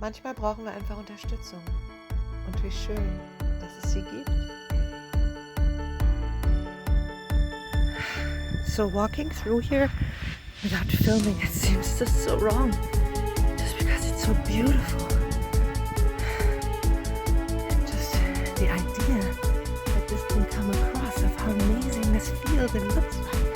Manchmal brauchen wir einfach Unterstützung. Und wie schön, dass es sie gibt. So walking through here without filming, it seems just so wrong. Just because it's so beautiful. Just the idea that this can come across of how amazing this feels and looks like.